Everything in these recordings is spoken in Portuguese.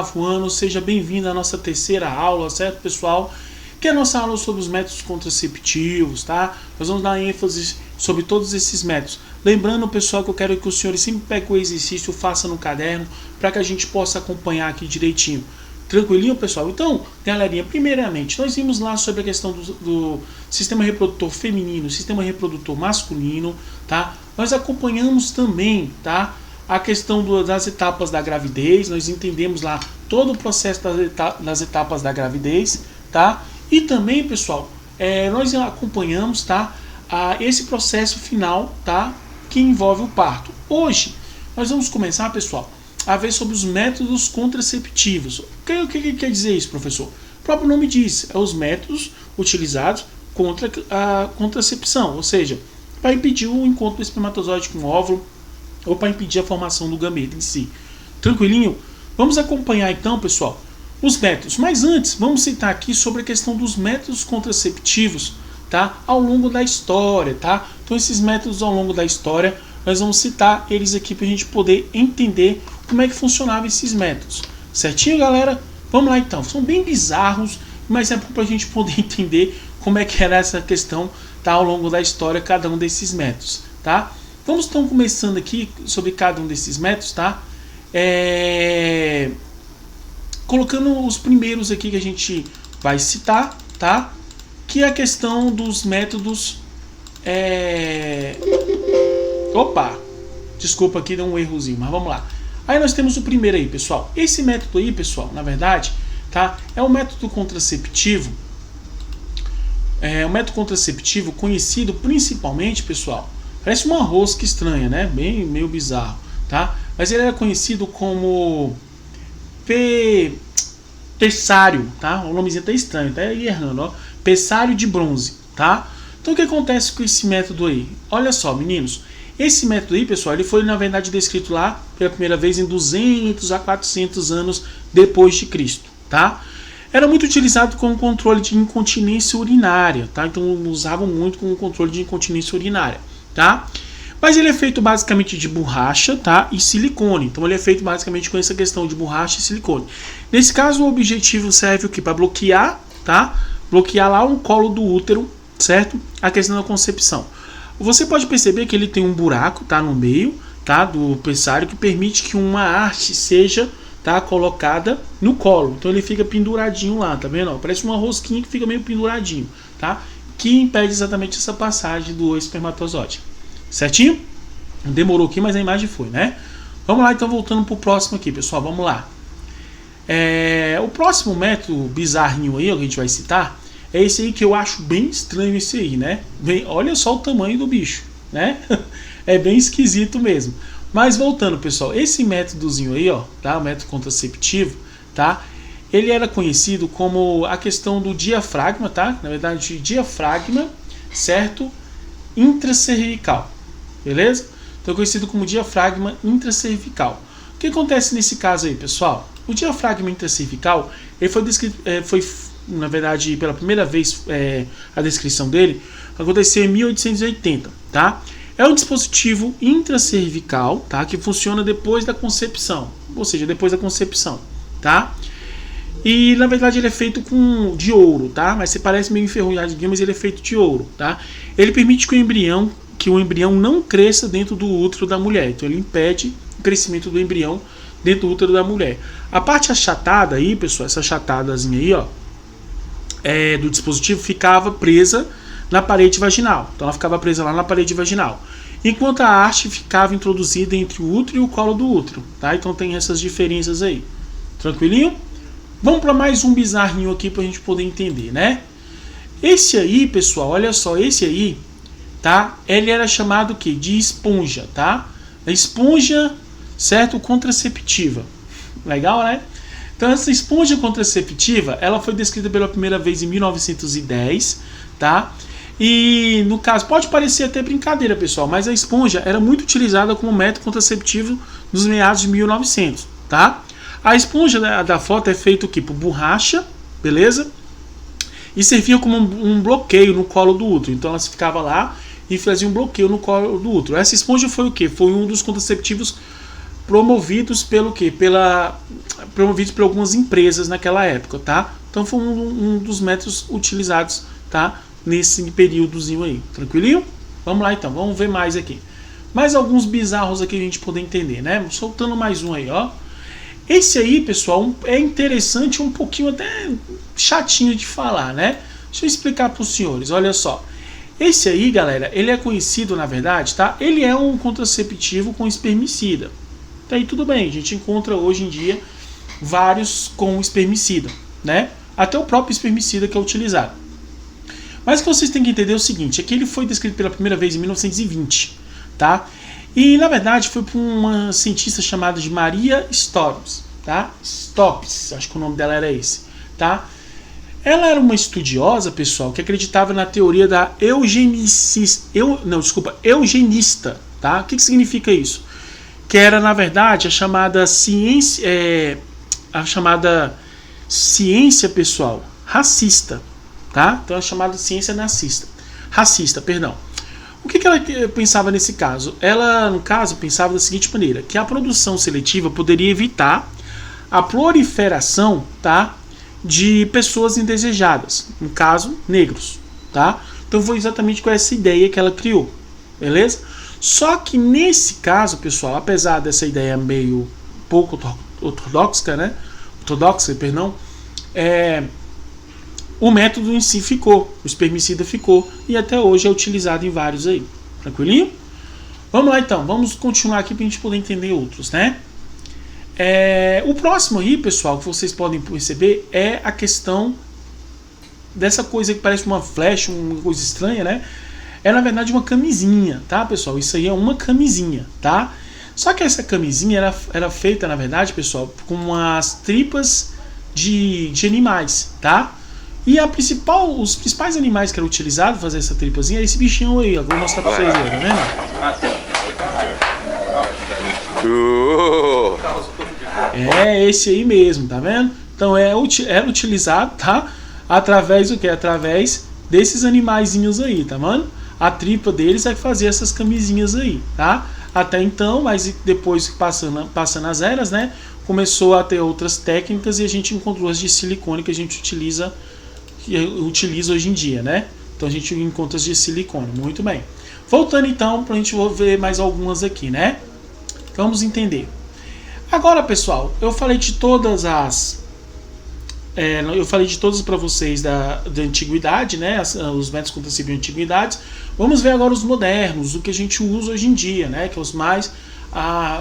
8º ano, seja bem-vindo à nossa terceira aula, certo, pessoal? Que é a nossa aula sobre os métodos contraceptivos, tá? Nós vamos dar ênfase sobre todos esses métodos. Lembrando, pessoal, que eu quero que os senhores sempre peguem o exercício, façam no caderno, para que a gente possa acompanhar aqui direitinho. Tranquilinho, pessoal? Então, galerinha, primeiramente, nós vimos lá sobre a questão do sistema reprodutor feminino, sistema reprodutor masculino, tá? Nós acompanhamos também, tá? A questão das etapas da gravidez, nós entendemos lá todo o processo das etapas da gravidez, tá? E também, pessoal, nós acompanhamos, tá? Esse processo final, tá? Que envolve o parto. Hoje, nós vamos começar, pessoal, a ver sobre os métodos contraceptivos. O que quer dizer isso, professor? O próprio nome diz, os métodos utilizados contra a contracepção, ou seja, para impedir o encontro do espermatozoide com o óvulo ou para impedir a formação do gameta em si. Tranquilinho? Vamos acompanhar então, pessoal, os métodos. Mas antes, vamos citar aqui sobre a questão dos métodos contraceptivos, tá? Ao longo da história, tá? Então esses métodos ao longo da história, nós vamos citar eles aqui para a gente poder entender como é que funcionavam esses métodos. Certinho, galera? Vamos lá então. São bem bizarros, mas é para a gente poder entender como é que era essa questão, tá? Ao longo da história, cada um desses métodos, tá? Vamos então começando aqui sobre cada um desses métodos, tá? Colocando os primeiros aqui que a gente vai citar, tá? Que é a questão dos métodos... Opa! Desculpa aqui, deu um errozinho, mas vamos lá. Aí nós temos o primeiro aí, pessoal. Esse método aí, pessoal, na verdade, tá? É um método contraceptivo. É um método contraceptivo conhecido principalmente, pessoal. Parece uma rosca estranha, né? Meio bizarro, tá? Mas ele era conhecido como pessário, tá? O nomezinho tá estranho, tá aí errando, ó. Pessário de bronze, tá? Então o que acontece com esse método aí? Olha só, meninos. Esse método aí, pessoal, ele foi na verdade descrito lá pela primeira vez em 200 a 400 anos depois de Cristo, tá? Era muito utilizado como controle de incontinência urinária, tá? Então usavam muito como controle de incontinência urinária, tá? Mas ele é feito basicamente de borracha, tá? E silicone. Então ele é feito basicamente com essa questão de borracha e silicone. Nesse caso o objetivo serve o quê? Para bloquear, tá? Bloquear lá o colo do útero, certo? A questão da concepção. Você pode perceber que ele tem um buraco, tá, no meio, tá, do pessário, que permite que uma haste seja, tá, colocada no colo. Então ele fica penduradinho lá, tá vendo? Parece uma rosquinha que fica meio penduradinho, tá? Que impede exatamente essa passagem do espermatozoide. Certinho? Demorou aqui, mas a imagem foi, né? Vamos lá, então, voltando pro próximo aqui, pessoal. Vamos lá. O próximo método bizarrinho aí, que a gente vai citar, é esse aí que eu acho bem estranho esse aí, né? Olha só o tamanho do bicho, né? É bem esquisito mesmo. Mas voltando, pessoal, esse métodozinho aí, ó, tá? O método contraceptivo, tá? Ele era conhecido como a questão do diafragma, tá? Na verdade, diafragma, certo? Intracervical, beleza? Então é conhecido como diafragma intracervical. O que acontece nesse caso aí, pessoal? O diafragma intracervical, ele foi descrito, na verdade, pela primeira vez, a descrição dele aconteceu em 1880, tá? É um dispositivo intracervical, tá? Que funciona depois da concepção, ou seja, depois da concepção, tá? E na verdade ele é feito de ouro, tá? Mas você parece meio enferrujadinho, mas ele é feito de ouro, tá? Ele permite que o embrião não cresça dentro do útero da mulher, então ele impede o crescimento do embrião dentro do útero da mulher. A parte achatada aí, pessoal, essa achatadazinha aí, ó, do dispositivo ficava presa na parede vaginal. Então ela ficava presa lá na parede vaginal. Enquanto a haste ficava introduzida entre o útero e o colo do útero, tá? Então tem essas diferenças aí. Tranquilinho? Vamos para mais um bizarrinho aqui para a gente poder entender, né? Esse aí, pessoal, olha só, esse aí, tá? Ele era chamado o quê? De esponja, tá? A esponja, certo? Contraceptiva. Legal, né? Então essa esponja contraceptiva, ela foi descrita pela primeira vez em 1910, tá? E no caso, pode parecer até brincadeira, pessoal, mas a esponja era muito utilizada como método contraceptivo nos meados de 1900, tá? A esponja da foto é feita o quê? Por borracha, beleza? E servia como um bloqueio no colo do útero. Então ela ficava lá e fazia um bloqueio no colo do útero. Essa esponja foi o quê? Foi um dos contraceptivos promovidos pelo quê? Promovidos por algumas empresas naquela época, tá? Então foi um dos métodos utilizados, tá? Nesse períodozinho aí, tranquilinho? Vamos lá então, vamos ver mais aqui. Mais alguns bizarros aqui a gente poder entender, né? Soltando mais um aí, ó. Esse aí, pessoal, é interessante, um pouquinho até chatinho de falar, né? Deixa eu explicar para os senhores, olha só. Esse aí, galera, ele é conhecido, na verdade, tá? Ele é um contraceptivo com espermicida. Tá aí tudo bem, a gente encontra hoje em dia vários com espermicida, né? Até o próprio espermicida que é utilizado. Mas o que vocês têm que entender é o seguinte, é que ele foi descrito pela primeira vez em 1920, tá? E, na verdade, foi por uma cientista chamada de Maria Stopes, tá? Stopes, acho que o nome dela era esse, tá? Ela era uma estudiosa, pessoal, que acreditava na teoria da eugenista, tá? O que significa isso? Que era, na verdade, a chamada ciência, pessoal, racista, tá? Então, a chamada ciência racista, perdão. O que ela pensava nesse caso? Ela, no caso, pensava da seguinte maneira, que a produção seletiva poderia evitar a proliferação, tá, de pessoas indesejadas, no caso, negros, tá? Então foi exatamente com essa ideia que ela criou, beleza? Só que nesse caso, pessoal, apesar dessa ideia meio pouco ortodoxa, né? O método em si ficou, o espermicida ficou e até hoje é utilizado em vários aí, tranquilinho? Vamos lá então, vamos continuar aqui para a gente poder entender outros, né? O próximo aí, pessoal, que vocês podem perceber é a questão dessa coisa que parece uma flecha, uma coisa estranha, né? É na verdade uma camisinha, tá, pessoal? Isso aí é uma camisinha, tá? Só que essa camisinha era feita, na verdade, pessoal, com as tripas de animais, tá? E os principais animais que eram utilizados para fazer essa tripazinha é esse bichinho aí, ó. Vou mostrar para vocês aí, tá vendo? É esse aí mesmo, tá vendo? Então era utilizado, tá? Através do que? Através desses animaizinhos aí, tá vendo? A tripa deles é que fazia essas camisinhas aí, tá? Até então, mas depois passando as eras, né? Começou a ter outras técnicas e a gente encontrou as de silicone que a gente utiliza hoje em dia, né? Então a gente encontra as de silicone, muito bem. Voltando então, pra gente ver mais algumas aqui, né? Vamos entender. Agora, pessoal, eu falei de todas para vocês da antiguidade, né? Os métodos contraceptivos de antiguidade. Vamos ver agora os modernos, o que a gente usa hoje em dia, né? Que é os mais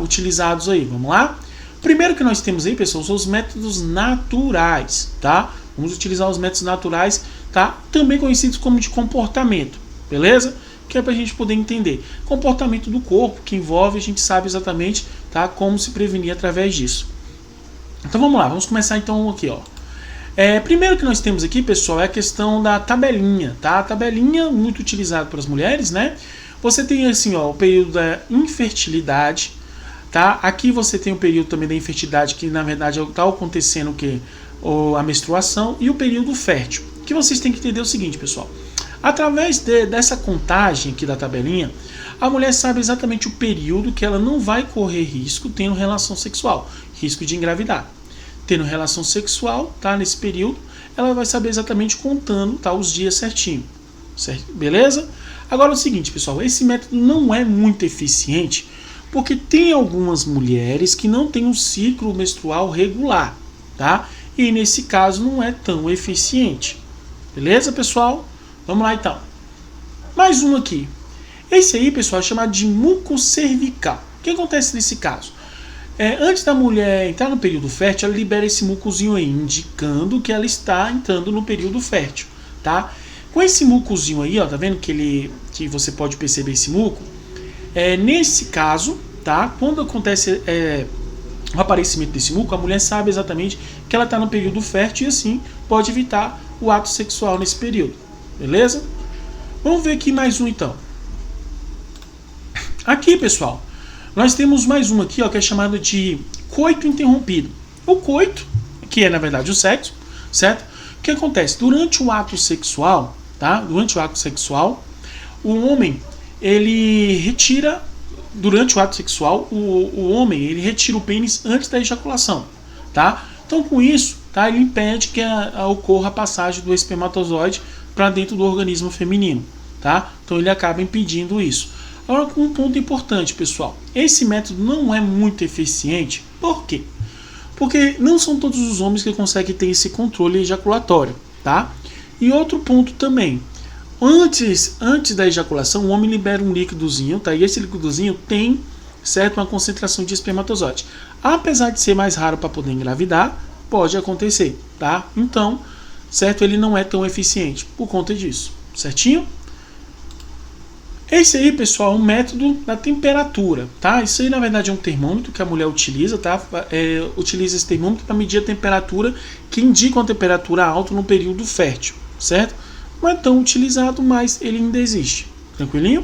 utilizados aí. Vamos lá? Primeiro que nós temos aí, pessoal, são os métodos naturais, tá? Vamos utilizar os métodos naturais, tá? Também conhecidos como de comportamento, beleza? Que é para a gente poder entender. Comportamento do corpo, que envolve, a gente sabe exatamente, tá? Como se prevenir através disso. Então vamos lá, vamos começar então aqui, ó. Primeiro que nós temos aqui, pessoal, é a questão da tabelinha, tá? A tabelinha muito utilizada para as mulheres, né? Você tem assim, ó, o período da infertilidade, tá? Aqui você tem o período também da infertilidade, que na verdade está acontecendo o que? A menstruação, e o período fértil. O que vocês têm que entender é o seguinte, pessoal. Através dessa contagem aqui da tabelinha, a mulher sabe exatamente o período que ela não vai correr risco tendo relação sexual, risco de engravidar. Tendo relação sexual, tá? Nesse período, ela vai saber exatamente contando, tá? Os dias certinho, certo? Beleza? Agora é o seguinte, pessoal, esse método não é muito eficiente, porque tem algumas mulheres que não têm um ciclo menstrual regular, tá? E nesse caso não é tão eficiente. Beleza, pessoal? Vamos lá então. Mais um aqui. Esse aí, pessoal, é chamado de muco cervical. O que acontece nesse caso? Antes da mulher entrar no período fértil, ela libera esse mucozinho aí, indicando que ela está entrando no período fértil, tá? Com esse mucozinho aí, ó, tá vendo que você pode perceber esse muco? Nesse caso, tá? Quando acontece o aparecimento desse muco, a mulher sabe exatamente que ela está no período fértil e assim pode evitar o ato sexual nesse período. Beleza? Vamos ver aqui mais um então. Aqui, pessoal, nós temos mais um aqui, ó, que é chamado de coito interrompido. O coito, que é na verdade o sexo, certo? O que acontece? Durante o ato sexual, tá? Durante o ato sexual, o homem, ele retira durante o ato sexual, o homem ele retira o pênis antes da ejaculação, tá? Então com isso, tá, ele impede que ocorra a passagem do espermatozoide para dentro do organismo feminino, tá? Então ele acaba impedindo isso. Agora, um ponto importante, pessoal, esse método não é muito eficiente. Por quê? Porque não são todos os homens que conseguem ter esse controle ejaculatório, tá? E outro ponto também, antes da ejaculação, o homem libera um líquidozinho, tá? E esse líquidozinho tem, certo, uma concentração de espermatozoide. Apesar de ser mais raro para poder engravidar, pode acontecer, tá? Então, certo, ele não é tão eficiente por conta disso, certinho? Esse aí, pessoal, é um método da temperatura, tá? Isso aí, na verdade, é um termômetro que a mulher utiliza, tá? Utiliza esse termômetro para medir a temperatura que indica uma temperatura alta no período fértil, certo? Não é tão utilizado, mas ele ainda existe. Tranquilinho?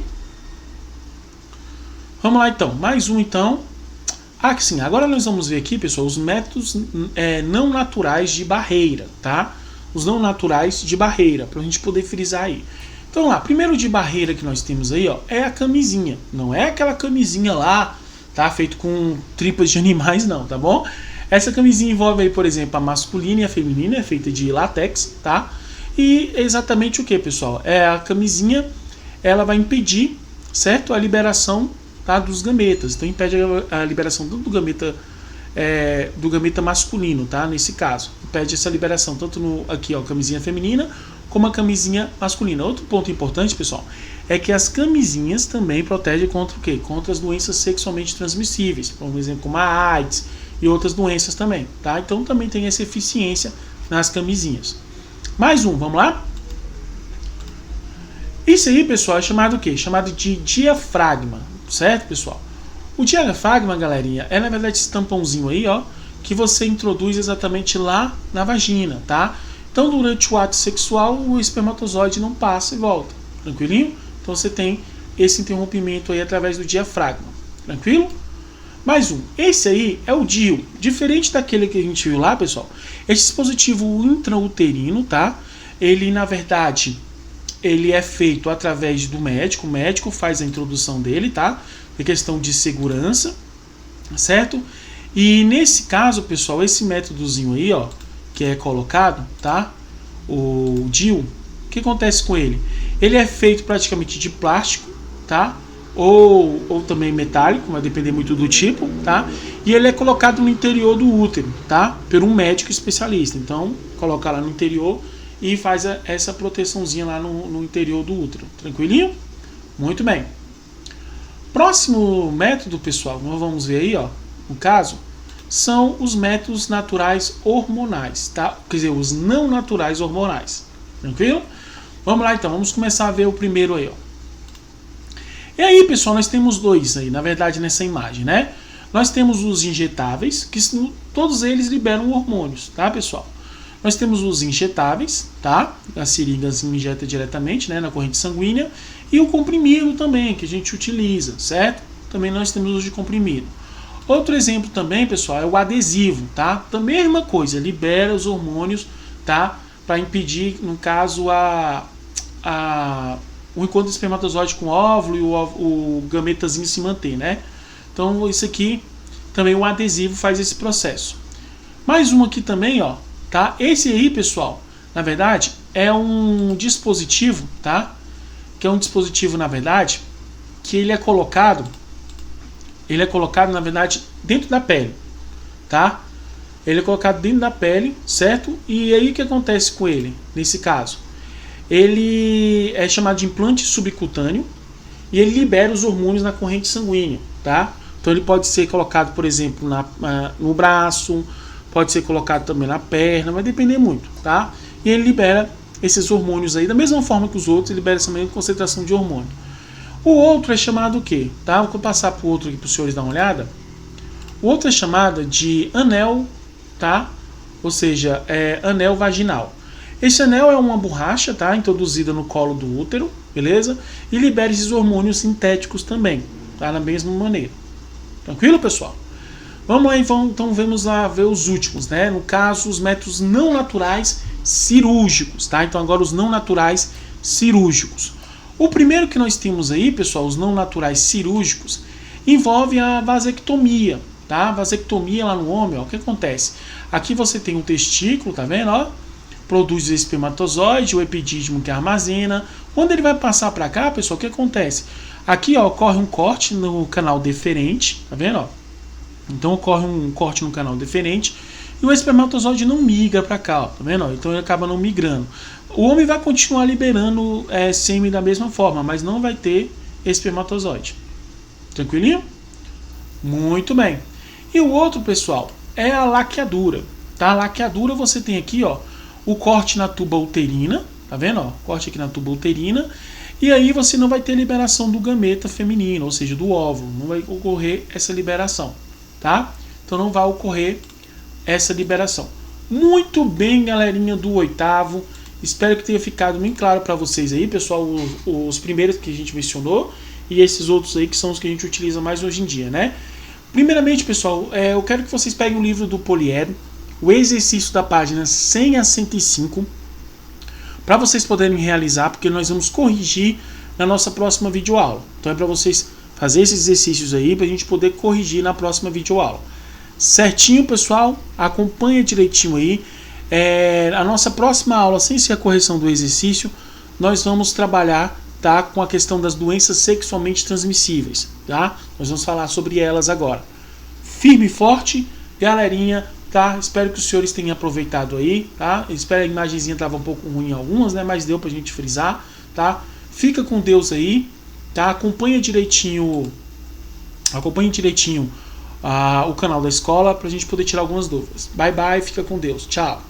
Vamos lá, então. Mais um, então. Sim, agora nós vamos ver aqui, pessoal, os métodos não naturais de barreira, tá? Os não naturais de barreira, para a gente poder frisar aí. Então lá, primeiro de barreira que nós temos aí, ó, é a camisinha. Não é aquela camisinha lá, tá? Feito com tripas de animais, não, tá bom? Essa camisinha envolve aí, por exemplo, a masculina e a feminina, é feita de látex, tá? E exatamente o que, pessoal? A camisinha, ela vai impedir, certo? A liberação, tá, dos gametas. Então impede a liberação do gameta masculino, tá? Nesse caso, impede essa liberação tanto aqui, ó, camisinha feminina, como a camisinha masculina. Outro ponto importante, pessoal, é que as camisinhas também protegem contra o quê? Contra as doenças sexualmente transmissíveis, por exemplo, como a AIDS e outras doenças também, tá? Então também tem essa eficiência nas camisinhas. Mais um, vamos lá? Isso aí, pessoal, é chamado o quê? Chamado de diafragma, certo, pessoal? O diafragma, galerinha, é na verdade esse tampãozinho aí, ó, que você introduz exatamente lá na vagina, tá? Então, durante o ato sexual, o espermatozoide não passa e volta. Tranquilinho? Então, você tem esse interrompimento aí através do diafragma. Tranquilo? Mais um. Esse aí é o DIU. Diferente daquele que a gente viu lá, pessoal, esse dispositivo intrauterino, tá? Ele, na verdade, ele é feito através do médico. O médico faz a introdução dele, tá? É questão de segurança, certo? E nesse caso, pessoal, esse métodozinho aí, ó, que é colocado, tá? O DIU, o que acontece com ele? Ele é feito praticamente de plástico, tá? Ou também metálico, vai depender muito do tipo, tá? E ele é colocado no interior do útero, tá? Por um médico especialista. Então, coloca lá no interior e faz essa proteçãozinha lá no interior do útero. Tranquilinho? Muito bem. Próximo método, pessoal, nós vamos ver aí, ó, no caso, são os métodos naturais hormonais, tá? Quer dizer, os não naturais hormonais. Tranquilo? Vamos lá então, vamos começar a ver o primeiro aí, ó. E aí, pessoal, nós temos dois aí, na verdade, nessa imagem, né? Nós temos os injetáveis, que todos eles liberam hormônios, tá, pessoal? Nós temos os injetáveis, tá? A seringa injeta diretamente, né, na corrente sanguínea. E o comprimido também, que a gente utiliza, certo? Também nós temos os de comprimido. Outro exemplo também, pessoal, é o adesivo, tá? Da mesma coisa, libera os hormônios, tá? Para impedir, no caso, o encontro do espermatozoide com o óvulo e o gametazinho se manter, né? Então, isso aqui, também o adesivo faz esse processo. Mais um aqui também, ó, tá? Esse aí, pessoal, na verdade, é um dispositivo, tá? Que é um dispositivo, na verdade, que ele é colocado, na verdade, dentro da pele, tá? Ele é colocado dentro da pele, certo? E aí o que acontece com ele, nesse caso? Ele é chamado de implante subcutâneo e ele libera os hormônios na corrente sanguínea, tá? Então ele pode ser colocado, por exemplo, no braço, pode ser colocado também na perna, vai depender muito, tá? E ele libera esses hormônios aí, da mesma forma que os outros, ele libera essa mesma concentração de hormônio. O outro é chamado o quê? Tá? Vou passar para o outro aqui para os senhores dar uma olhada. O outro é chamado de anel, tá? Ou seja, é anel vaginal. Esse anel é uma borracha, tá? Introduzida no colo do útero, beleza? E libera esses hormônios sintéticos também, tá? Da mesma maneira. Tranquilo, pessoal? Vamos lá, então vamos lá ver os últimos, né? No caso, os métodos não naturais cirúrgicos, tá? Então agora os não naturais cirúrgicos. O primeiro que nós temos aí, pessoal, os não naturais cirúrgicos, envolve a vasectomia, tá? Vasectomia lá no homem, ó, o que acontece? Aqui você tem um testículo, tá vendo, ó? Produz o espermatozoide, o epidídimo que armazena. Quando ele vai passar para cá, pessoal, o que acontece? Aqui, ó, ocorre um corte no canal deferente, tá vendo, ó? Então ocorre um corte no canal deferente e o espermatozoide não migra para cá, ó, tá vendo? Ó? Então ele acaba não migrando. O homem vai continuar liberando sêmen da mesma forma, mas não vai ter espermatozoide. Tranquilinho? Muito bem. E o outro, pessoal, é a laqueadura. Tá? A laqueadura você tem aqui, ó, o corte na tuba uterina, tá vendo? Ó, corte aqui na tuba uterina. E aí você não vai ter liberação do gameta feminino, ou seja, do óvulo. Não vai ocorrer essa liberação, tá? Então não vai ocorrer essa liberação. Muito bem, galerinha do 8º. Espero que tenha ficado bem claro para vocês aí, pessoal, os primeiros que a gente mencionou e esses outros aí que são os que a gente utiliza mais hoje em dia, né? Primeiramente, pessoal, eu quero que vocês peguem o livro do Poliedro, o exercício da página 100 a 105, para vocês poderem realizar, porque nós vamos corrigir na nossa próxima videoaula. Então é para vocês fazer esses exercícios aí, para a gente poder corrigir na próxima videoaula. Certinho, pessoal? Acompanha direitinho aí. A nossa próxima aula, sem ser a correção do exercício, nós vamos trabalhar, tá, com a questão das doenças sexualmente transmissíveis, tá? Nós vamos falar sobre elas agora. Firme e forte, galerinha, tá? Espero que os senhores tenham aproveitado aí, tá? Espero, a imagenzinha estava um pouco ruim em algumas, né? Mas deu pra gente frisar, tá? Fica com Deus aí, tá? Acompanha direitinho o canal da escola pra gente poder tirar algumas dúvidas. Bye bye, fica com Deus, tchau.